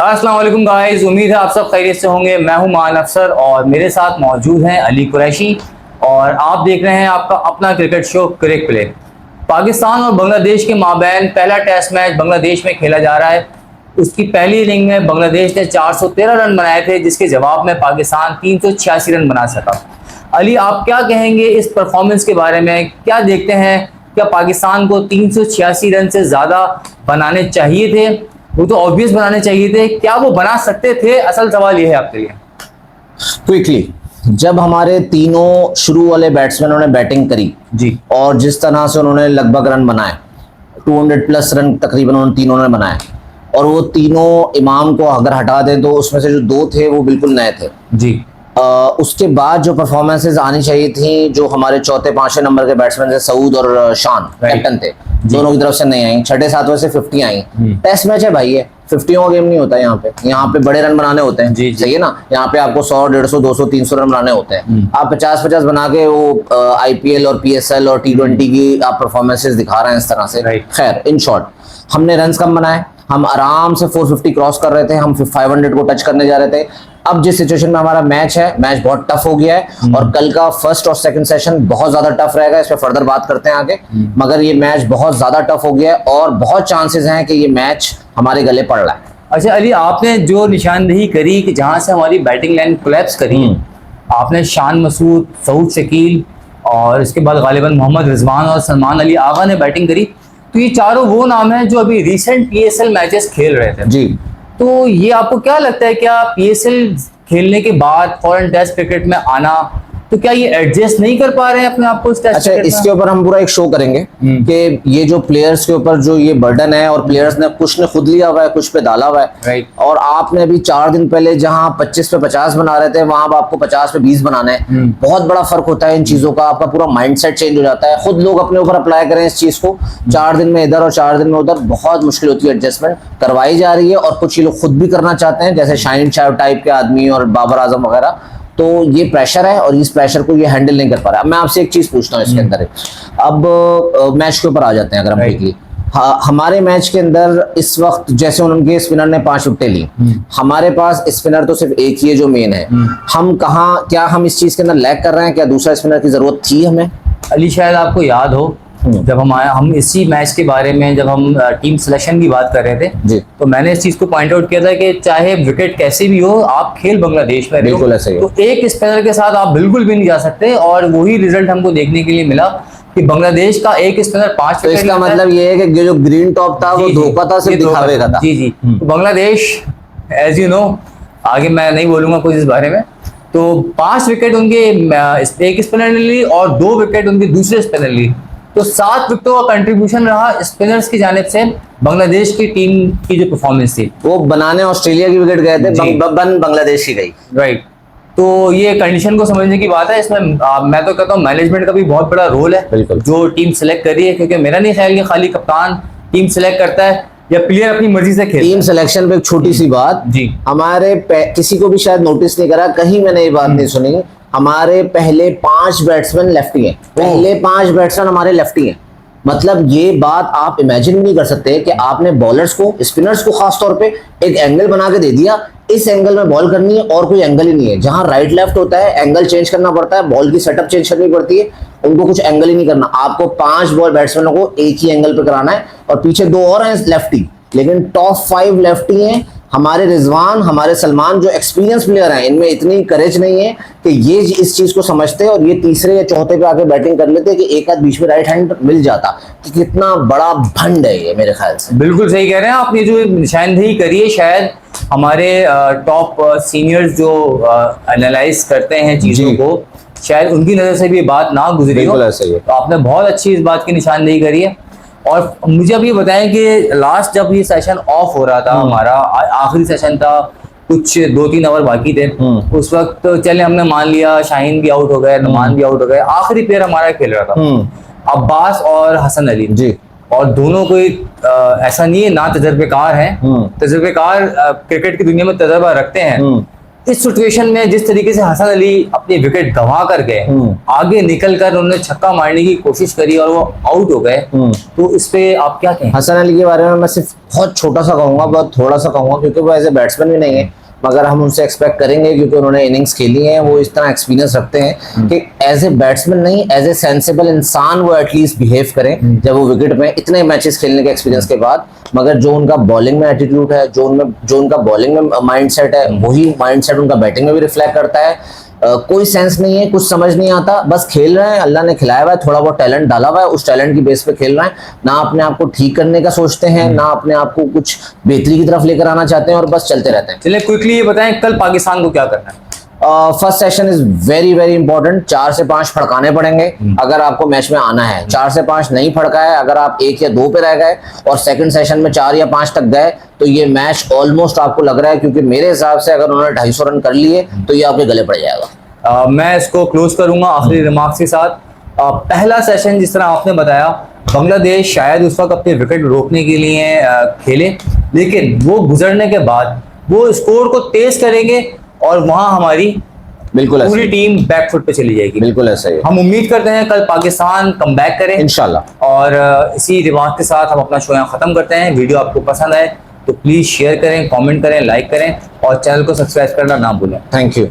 अस्सलाम वालेकुम गाइस, उम्मीद है आप सब खैरियत से होंगे। मैं हूं मान अफसर और मेरे साथ मौजूद हैं अली कुरैशी और आप देख रहे हैं आपका अपना क्रिकेट शो क्रिक प्ले। पाकिस्तान और बांग्लादेश के माबैन पहला टेस्ट मैच बांग्लादेश में खेला जा रहा है। उसकी पहली इनिंग में बांग्लादेश ने 413 रन बनाए थे, जिसके जवाब में पाकिस्तान 386 रन बना सका। अली, आप क्या कहेंगे इस परफॉर्मेंस के बारे में? क्या देखते हैं, क्या पाकिस्तान को 386 रन से ज़्यादा बनाने चाहिए थे? वो तो ऑब्वियस बनाने चाहिए थे, क्या वो बना सकते थे? असल सवाल ये है आपके लिए। क्विकली, जब हमारे तीनों शुरू वाले बैट्समैनों ने बैटिंग करी जी, और जिस तरह से उन्होंने लगभग रन बनाए, 200 प्लस रन तकरीबन उन तीनों ने बनाए, और वो तीनों इमाम को अगर हटा दें तो उसमें से जो दो थे वो बिल्कुल नए थे जी। उसके बाद जो परफॉर्मेंसेस आनी चाहिए थी, जो हमारे चौथे पांचवें नंबर के बैट्समैन थे, सऊद और शान कैप्टन थे, दोनों की तरफ से नहीं आई। छठे सातवें से 50 आई। टेस्ट मैच है भाई, ये 50 का गेम नहीं होता। यहाँ पे बड़े रन बनाने होते हैं। सही है ना? यहाँ पे आपको 100, 150, 200, 300 रन बनाने होते हैं। आप 50-50 बना के वो आईपीएल और पीएसएल और T20 की आप परफॉर्मेंसेस दिखा रहे हैं इस तरह से। खैर, इन शॉर्ट, हमने रन कम बनाए, हम आराम से 450 क्रॉस कर रहे थे, हम 500 को टच करने जा रहे थे। अब जिस सिचुएशन में हमारा मैच है, मैच बहुत टफ हो गया है और कल का फर्स्ट और सेकंड सेशन बहुत ज्यादा टफ रहेगा। इस पे फर्दर बात करते हैं आगे, मगर ये मैच बहुत ज्यादा टफ हो गया है और बहुत चांसेस हैं कि ये मैच हमारे गले पड़ रहा है। अच्छा अली, आपने जो निशानदेही करी कि जहां से हमारी बैटिंग लाइन कोलैप्स करी, आपने शान मसूद, सऊद शकील और इसके बाद गालिबन मोहम्मद रिजवान और सलमान अली आगा ने बैटिंग करी। तो ये चारों वो नाम हैं जो अभी रिसेंट पीएसएल मैचेस खेल रहे थे जी। तो ये आपको क्या लगता है, क्या पीएसएल खेलने के बाद फॉरेन टेस्ट क्रिकेट में आना, तो क्या ये एडजस्ट नहीं कर पा रहे हैं अपने आप को इस टेस्ट? अच्छा, इसके ऊपर हम पूरा एक शो करेंगे कि ये जो प्लेयर्स के ऊपर जो ये बर्डन है, और प्लेयर्स ने कुछ ने खुद लिया हुआ है, कुछ पे डाला हुआ है। राइट। और आपने अभी 4 दिन पहले जहां 25 पे 50 बना रहे थे, वहां आपको 50 पे 20 बनाना है। बहुत बड़ा फर्क होता है इन चीजों का। आपका पूरा माइंडसेट चेंज हो जाता है। खुद लोग अपने ऊपर अप्लाई करें इस चीज को। 4 दिन में इधर और 4 दिन में उधर, बहुत मुश्किल होती है। एडजस्टमेंट करवाई जा रही है और कुछ ये लोग खुद भी करना चाहते हैं, जैसे शाहिन शाह टाइप के आदमी और बाबर आजम वगैरह। तो ये प्रेशर है और इस प्रेशर को ये हैंडल नहीं कर पा रहा। अब मैं आपसे एक चीज पूछता हूँ इसके अंदर। अब मैच के ऊपर आ जाते हैं अगर हम देखिए। हमारे मैच के अंदर इस वक्त जैसे उनके स्पिनर ने 5 विकेटें ली, हमारे पास स्पिनर तो सिर्फ एक ही है जो मेन है। हम कहाँ, क्या हम इस चीज के अंदर लैग कर रहे हैं? क्या दूसरा स्पिनर की जरूरत थी हमें? अली, शायद आपको याद हो जब हम इसी मैच के बारे में जब हम टीम सिलेक्शन की बात कर रहे थे जी, तो मैंने इस चीज को पॉइंट आउट किया था कि चाहे विकेट कैसे भी हो, आप खेल बांग्लादेश में बिल्कुल ऐसे ही, तो एक स्पिनर के साथ आप बिल्कुल भी नहीं जा सकते। और वही रिजल्ट हमको देखने के लिए मिला कि बांग्लादेश का एक स्पिनर 5 विकेट। इसका मतलब ये है कि जो ग्रीन टॉप था वो धोखा था, सिर्फ दिखावे का था। जी जी। तो बांग्लादेश, एज यू नो, आगे मैं नहीं बोलूंगा कुछ इस बारे में, तो 5 विकेट उनके एक स्पिनर ने ली और 2 विकेट उनके दूसरे स्पिनर ली। तो 7 विकेटों का कंट्रीब्यूशन रहा स्पिनर्स की जानिब से बांग्लादेश की टीम की जो परफॉर्मेंस थी। वो बनाने ऑस्ट्रेलिया की विकेट गए थे, बांग्लादेश की गई। राइट। तो ये कंडीशन को समझने की बात है। इसमें मैं तो कहता हूँ मैनेजमेंट का भी बहुत बड़ा रोल है जो टीम सेलेक्ट कर रही है, क्योंकि मेरा नहीं ख्याल कि खाली कप्तान टीम सेलेक्ट करता है या प्लेयर अपनी मर्जी से खेलता है। टीम सिलेक्शन पे एक छोटी सी बात जी, हमारे किसी को भी शायद नोटिस नहीं करा, कहीं मैंने ये बात नहीं सुनी, हमारे पहले 5 बैट्समैन लेफ्टी हैं। पहले 5 बैट्समैन हमारे लेफ्टी हैं। मतलब ये बात आप इमेजिन नहीं कर सकते कि आपने बॉलर्स को, स्पिनर्स को खास तौर पे एक एंगल बना के दे दिया, इस एंगल में बॉल करनी है और कोई एंगल ही नहीं है। जहां राइट लेफ्ट होता है एंगल चेंज करना पड़ता है, बॉल की सेटअप चेंज करनी पड़ती है, उनको कुछ एंगल ही नहीं करना। आपको 5 बॉल बैट्समैनों को एक ही एंगल पे कराना है और पीछे 2 और हैं लेफ्टी, लेकिन टॉप 5 लेफ्टी हैं। हमारे रिजवान, हमारे सलमान जो एक्सपीरियंस प्लेयर हैं, इनमें इतनी करेज नहीं है कि ये इस चीज को समझते हैं और ये तीसरे या चौथे पे आके बैटिंग कर लेते कि एक आध बीच में राइट हैंड मिल जाता। कि कितना बड़ा भंड है ये मेरे ख्याल से। बिल्कुल सही कह रहे हैं आपने। जो निशानदेही करी है, शायद हमारे टॉप सीनियर्स जो एनालाइज करते हैं चीजों को, शायद उनकी नजर से भी बात ना गुजरी हो। तो आपने बहुत अच्छी इस बात की निशानदेही करी है। और मुझे अब ये बताएं कि लास्ट जब ये सेशन ऑफ हो रहा था, हमारा आखिरी सेशन था, कुछ 2-3 ओवर बाकी थे, उस वक्त तो चले हमने मान लिया शाहीन भी आउट हो गए, नुमान भी आउट हो गए, आखिरी प्लेयर हमारा खेल रहा था अब्बास और हसन अली जी। और दोनों कोई ऐसा नहीं है ना तजर्बेकार हैं, तजर्बेकार क्रिकेट की दुनिया में तजर्बा रखते हैं। इस सिचुएशन में जिस तरीके से हसन अली अपनी विकेट गंवा कर गए, आगे निकल कर उन्होंने छक्का मारने की कोशिश करी और वो आउट हो गए, तो इस पे आप क्या कहें? हसन अली के बारे में मैं सिर्फ बहुत छोटा सा कहूंगा, बहुत थोड़ा सा कहूंगा, क्योंकि वो एज ए बैट्समैन भी नहीं है, मगर हम उनसे एक्सपेक्ट करेंगे क्योंकि उन्होंने इनिंग्स खेली हैं, वो इस तरह एक्सपीरियंस रखते हैं कि एज ए बैट्समैन नहीं, एज ए सेंसिबल इंसान वो एटलीस्ट बिहेव करें जब वो विकेट में इतने मैचेस खेलने के एक्सपीरियंस के बाद। मगर जो उनका बॉलिंग में एटीट्यूड है, जो उनका बॉलिंग में माइंडसेट है, वही माइंडसेट उनका बैटिंग में भी रिफ्लेक्ट करता है। कोई सेंस नहीं है, कुछ समझ नहीं आता, बस खेल रहे हैं, अल्लाह ने खिलाया हुआ है, थोड़ा बहुत टैलेंट डाला हुआ है, उस टैलेंट की बेस पे खेल रहे हैं, ना अपने आप को ठीक करने का सोचते हैं, ना अपने आप को कुछ बेहतरी की तरफ लेकर आना चाहते हैं, और बस चलते रहते हैं। चलिए क्विकली ये बताएं, कल पाकिस्तान को क्या करना है? First session is very very important. 4 से 5 फड़काने पड़ेंगे अगर आपको मैच में आना है। 4 से 5 नहीं फड़काए, अगर आप 1 या 2 पे रह गए और सेकंड सेशन में 4 या 5 तक गए, तो ये मैच ऑलमोस्ट आपको लग रहा है, क्योंकि मेरे हिसाब से अगर उन्होंने 250 रन कर लिए तो ये आपके गले पड़ जाएगा। मैं इसको क्लोज करूंगा आखिरी रिमार्क्स के साथ। पहला सेशन जिस तरह आपने बताया, बांग्लादेश शायद उस वक्त अपने विकेट रोकने के लिए खेले, लेकिन वो गुजरने के बाद वो स्कोर को तेज करेंगे और वहां हमारी बिल्कुल पूरी टीम बैकफुट पे चली जाएगी। बिल्कुल ऐसा ही। हम उम्मीद करते हैं कल पाकिस्तान कमबैक करे इंशाल्लाह। और इसी रिमार्क के साथ हम अपना शो यहाँ खत्म करते हैं। वीडियो आपको पसंद आए तो प्लीज शेयर करें, कमेंट करें, लाइक करें और चैनल को सब्सक्राइब करना ना भूलें। Thank you.